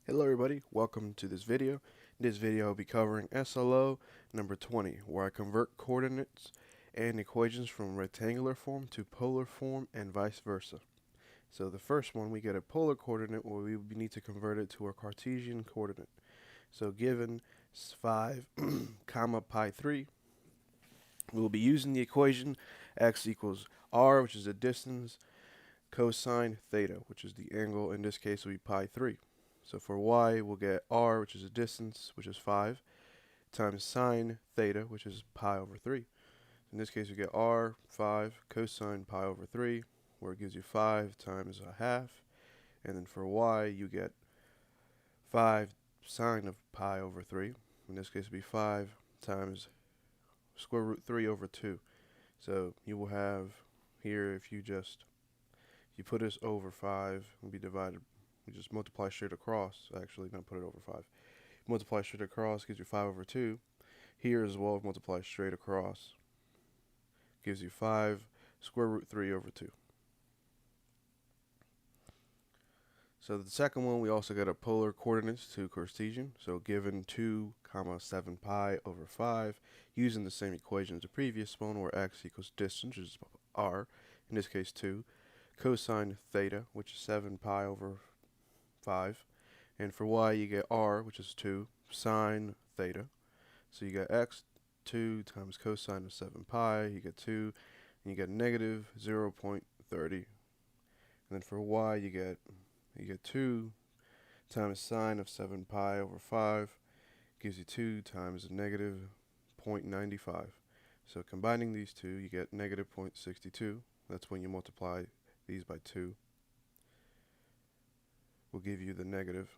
Hello everybody, welcome to this video. In this video I'll be covering SLO number 20, where I convert coordinates and equations from rectangular form to polar form and vice versa. So the first one, we get a polar coordinate where we need to convert it to a Cartesian coordinate. So given 5 comma pi 3, we will be using the equation x equals r, which is the distance, cosine theta, which is the angle. In this case will be pi 3. So for y, we'll get r, which is a distance, which is 5, times sine theta, which is pi over 3. In this case, we get r, 5, cosine pi over 3, where it gives you 5 times a half. And then for y, you get 5 sine of pi over 3. In this case, it would be 5 times square root 3 over 2. So you will have here, if you put this over 5, it'll be divided. We just multiply straight across. Actually, not put it over 5. Multiply straight across gives you 5 over 2. Here as well, multiply straight across gives you 5 square root 3 over 2. So the second one, we also got a polar coordinates to Cartesian. So given 2 comma 7 pi over 5, using the same equation as the previous one, where x equals distance, which is r, in this case 2, cosine theta, which is 7 pi over 5, and for y you get r, which is 2, sine theta. So you get x 2 times cosine of 7 pi, you get 2, and you get negative 0.30. And then for y you get 2 times sine of 7 pi over 5 gives you 2 times negative 0.95. So combining these two, you get negative 0.62. That's when you multiply these by 2. Will give you the negative,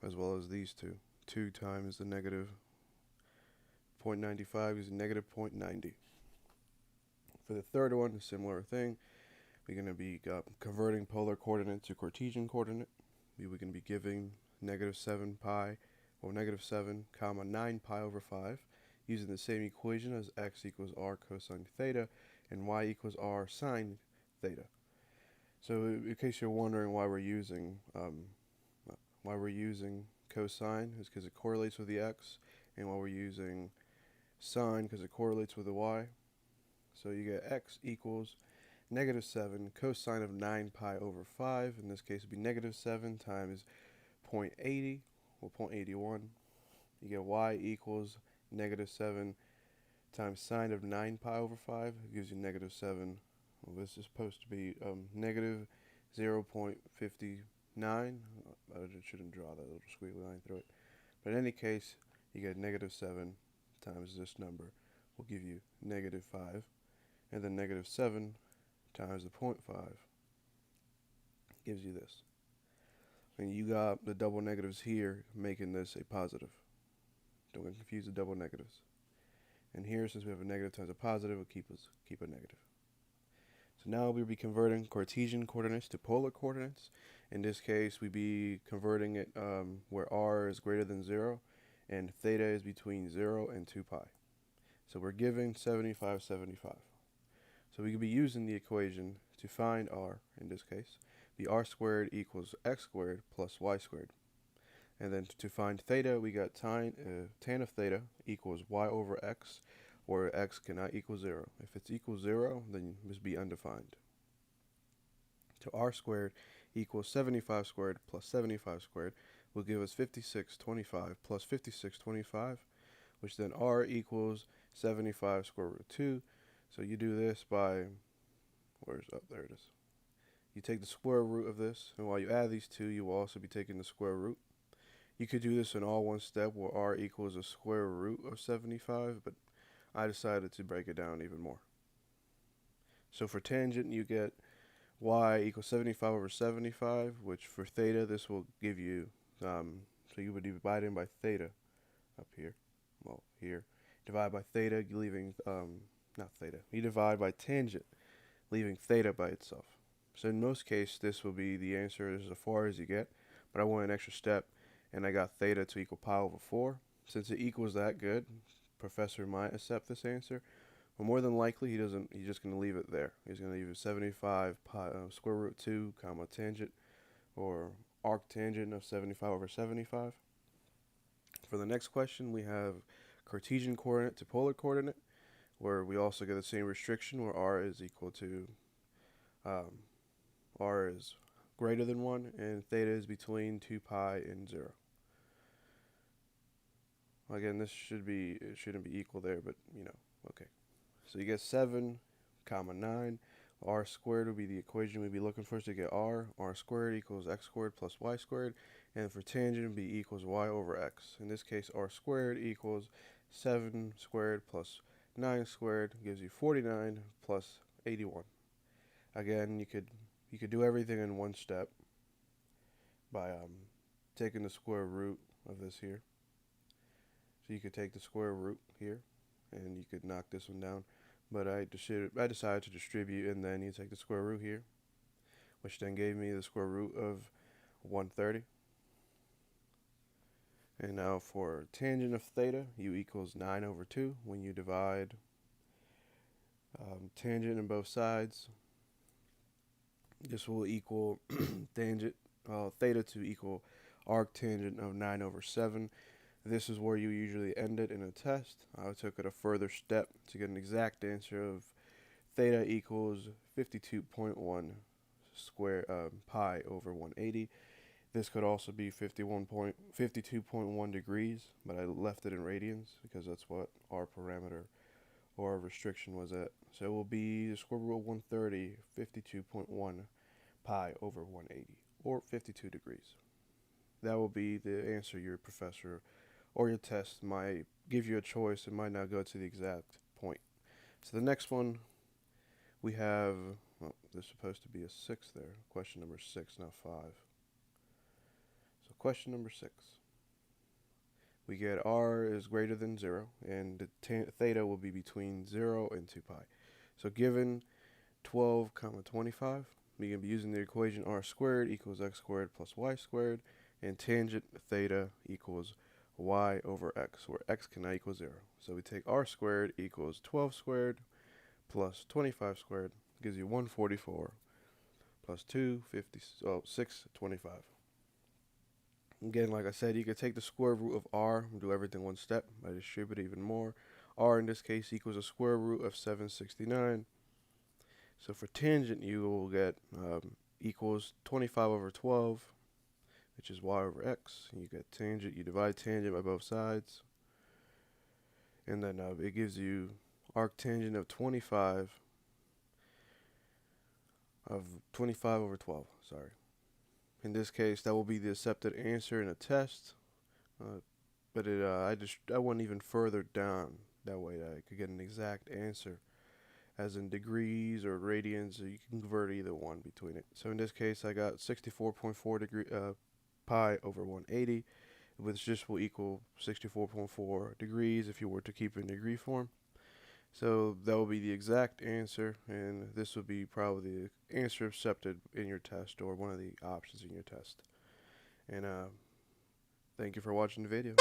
as well as these two. 2 times the negative 0.95 is negative 0.90. For the third one, a similar thing. We're going to be converting polar coordinate to Cartesian coordinate. We're going to be giving negative 7 pi, or negative 7 comma 9 pi over 5, using the same equation as x equals r cosine theta and y equals r sine theta. So in case you're wondering why we're using cosine, is because it correlates with the x, and why we're using sine, because it correlates with the y. So you get x equals negative 7 cosine of 9 pi over 5. In this case, it would be negative 7 times 0.80, or 0.81. You get y equals negative 7 times sine of 9 pi over 5. It gives you negative 7. Well, this is supposed to be negative 0.59. I shouldn't draw that little squiggly line through it. But in any case, you get negative 7 times this number will give you negative 5. And then negative 7 times the 0.5 gives you this. And you got the double negatives here, making this a positive. Don't get confused with double negatives. And here, since we have a negative times a positive, we'll keep a negative. So now we'll be converting Cartesian coordinates to polar coordinates. In this case, we'll be converting it where r is greater than 0 and theta is between 0 and 2 pi. So we're given 75, 75. So we could be using the equation to find r, in this case. The r squared equals x squared plus y squared. And then to find theta, we got tan of theta equals y over x, where x cannot equal 0. If it's equal 0, then it must be undefined. So r squared equals 75 squared plus 75 squared will give us 5625 plus 5625, which then r equals 75 square root 2. So you do this by, there it is. You take the square root of this, and while you add these two, you will also be taking the square root. You could do this in all one step, where r equals a square root of 75, but I decided to break it down even more. So for tangent, you get y equals 75 over 75, which for theta, this will give you, so you would be dividing by theta up here. Well, here. Divide by theta, leaving, not theta. You divide by tangent, leaving theta by itself. So in most cases, this will be the answer as far as you get, but I went an extra step, and I got theta to equal pi over 4. Since it equals that good, professor might accept this answer, but more than likely he's just going to leave it there. He's going to leave it 75 pi, square root 2 comma tangent, or arctangent of 75 over 75. For the next question, we have Cartesian coordinate to polar coordinate, where we also get the same restriction where r is equal to r is greater than 1 and theta is between 2 pi and 0. Again, it shouldn't be equal there, but okay. So you get 7, 9. R squared would be the equation we'd be looking for to get r. R squared equals x squared plus y squared. And for tangent, b equals y over x. In this case, r squared equals 7 squared plus 9 squared gives you 49 plus 81. Again, you could do everything in one step by taking the square root of this here. So you could take the square root here, and you could knock this one down. But I decided to distribute, and then you take the square root here, which then gave me the square root of 130. And now for tangent of theta, u equals 9 over 2. When you divide tangent on both sides, this will equal theta to equal arctangent of 9 over 7. This is where you usually end it in a test. I took it a further step to get an exact answer of theta equals 52.1 square pi over 180. This could also be 52.1 degrees, but I left it in radians because that's what our parameter or our restriction was at. So it will be the square root of 130, 52.1 pi over 180, or 52 degrees. That will be the answer your professor or your test might give you a choice. It might not go to the exact point. So the next one we have, well, there's supposed to be a 6 there. Question number 6, not 5. So question number 6. We get r is greater than 0, and the theta will be between 0 and 2 pi. So given 12, 25, we can be using the equation r squared equals x squared plus y squared, and tangent theta equals y over x, where x cannot equal 0. So we take r squared equals 12 squared plus 25 squared gives you 144 plus 2, 625. Again, like I said, you could take the square root of r and do everything one step. I distribute even more. R in this case equals a square root of 769. So for tangent, you will get equals 25 over 12, which is y over x. You get tangent, you divide tangent by both sides. And then it gives you arctangent of 25 over 12, sorry. In this case, that will be the accepted answer in a test. But I went even further down. That way I could get an exact answer, as in degrees or radians, or you can convert either one between it. So in this case, I got 64.4 pi over 180, which just will equal 64.4 degrees if you were to keep it in degree form. So that will be the exact answer, and this will be probably the answer accepted in your test, or one of the options in your test. And thank you for watching the video.